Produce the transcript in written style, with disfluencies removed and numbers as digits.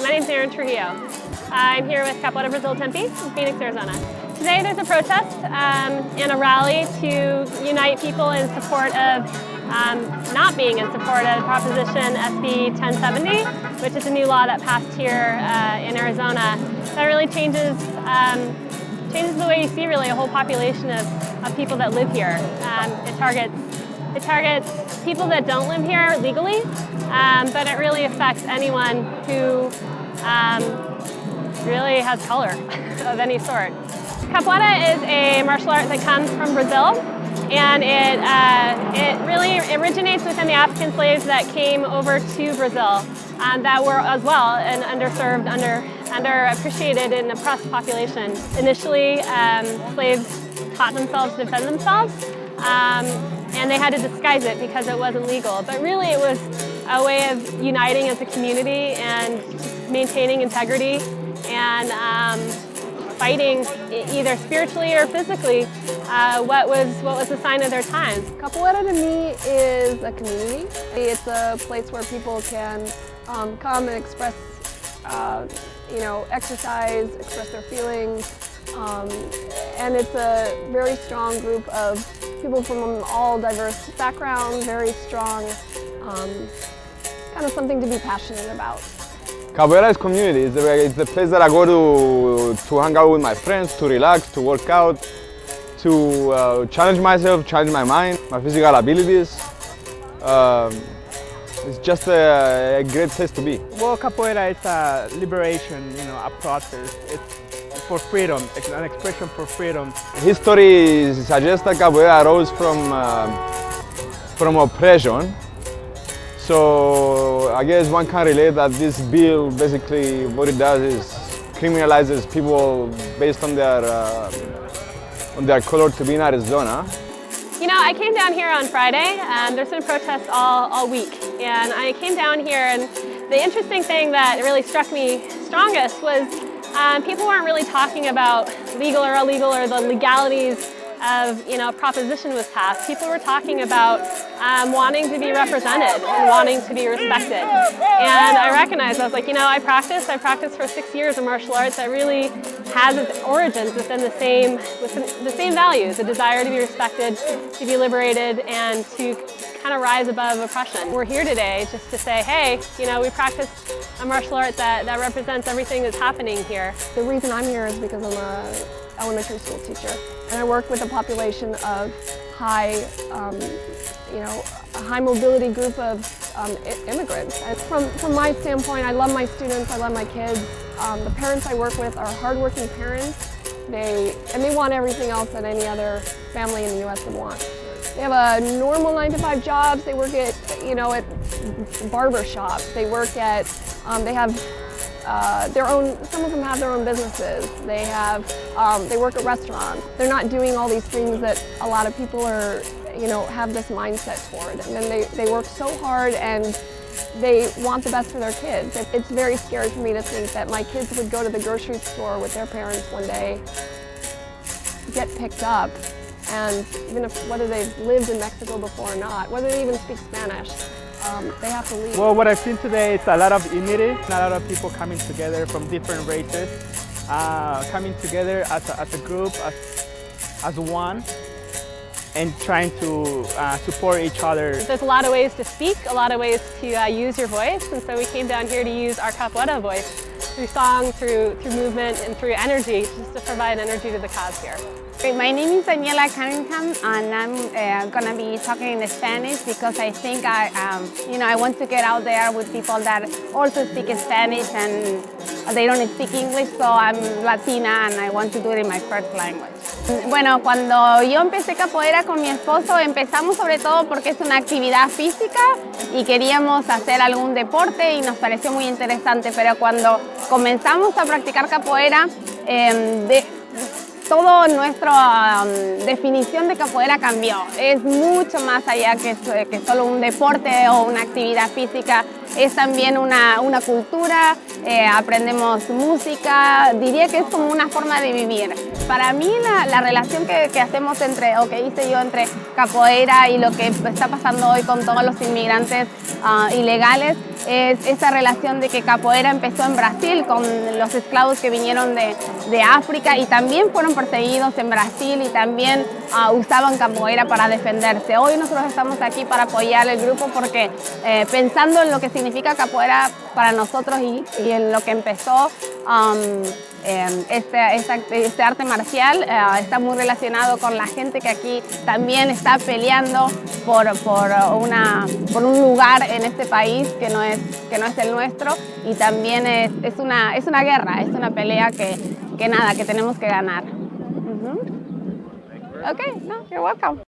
My name is Erin Trujillo. I'm here with Capoeira Brazil Tempe in Phoenix, Arizona. Today there's a protest and a rally to unite people in support of not being in support of Proposition SB 1070, which is a new law that passed here in Arizona that really changes the way you see really a whole population of people that live here. It targets people that don't live here legally, but it really affects anyone who really has color of any sort. Capoeira is a martial art that comes from Brazil, and it really originates within the African slaves that came over to Brazil that were as well an underserved, underappreciated and oppressed population. Initially, slaves taught themselves to defend themselves, and they had to disguise it because it wasn't legal. But really it was a way of uniting as a community and maintaining integrity and fighting either spiritually or physically what was the sign of their times. Capoeira to me is a community. It's a place where people can come and express, exercise, express their feelings, and it's a very strong group of people from all diverse backgrounds, very strong, kind of something to be passionate about. Capoeira is community. It's the place that I go to hang out with my friends, to relax, to work out, to challenge myself, challenge my mind, my physical abilities. It's just a great place to be. Well, Capoeira is a liberation, a process. It's for freedom. It's an expression for freedom. History suggests that Capoeira arose from oppression. So I guess one can relate that this bill basically what it does is criminalizes people based on their color to be in Arizona. You know, I came down here on Friday. There's been protests all week, and I came down here, and the interesting thing that really struck me strongest was people weren't really talking about legal or illegal or the legalities of, a proposition was passed. People were talking about wanting to be represented and wanting to be respected. And I recognized, I was like, I practiced for 6 years of martial arts that really has its origins within the same values, the desire to be respected, to be liberated, and to kind of rise above oppression. We're here today just to say, hey, we practice a martial art that represents everything that's happening here. The reason I'm here is because I'm an elementary school teacher, and I work with a population of high mobility group of immigrants. And from my standpoint, I love my students, I love my kids. The parents I work with are hardworking parents. They want everything else that any other family in the U.S. would want. They have a normal 9-to-5 jobs. They work at at barber shops. They work at they have their own. Some of them have their own businesses. They work at restaurants. They're not doing all these things that a lot of people are have this mindset toward. And then they work so hard and they want the best for their kids. It's very scary for me to think that my kids would go to the grocery store with their parents one day, get picked up, and even whether they've lived in Mexico before or not, whether they even speak Spanish, they have to leave. Well, what I've seen today is a lot of unity, a lot of people coming together from different races, coming together as a group, as one, and trying to support each other. There's a lot of ways to speak, a lot of ways to use your voice, and so we came down here to use our capoeira voice through song, through movement, and through energy, just to provide energy to the cause here. My name is Daniela Cunningham, and I'm going to be talking in Spanish because I think I want to get out there with people that also speak Spanish and they don't speak English, so I'm Latina and I want to do it in my first language. Bueno, cuando yo empecé capoeira con mi esposo, empezamos sobre todo porque es una actividad física y queríamos hacer algún deporte y nos pareció muy interesante, pero cuando comenzamos a practicar capoeira, toda nuestra definición de capoeira cambió. Es mucho más allá que solo un deporte o una actividad física. es también una cultura, aprendemos música, diría que es como una forma de vivir. Para mí la relación que hacemos o que hice yo entre capoeira y lo que está pasando hoy con todos los inmigrantes ilegales es esa relación de que capoeira empezó en Brasil con los esclavos que vinieron de África y también fueron perseguidos en Brasil y también usaban capoeira para defenderse. Hoy nosotros estamos aquí para apoyar el grupo porque pensando en lo que significa capoeira para nosotros y en lo que empezó este arte marcial está muy relacionado con la gente que aquí también está peleando por un lugar en este país que no es el nuestro y también es una guerra, es una pelea que tenemos que ganar. Okay, no, you're welcome.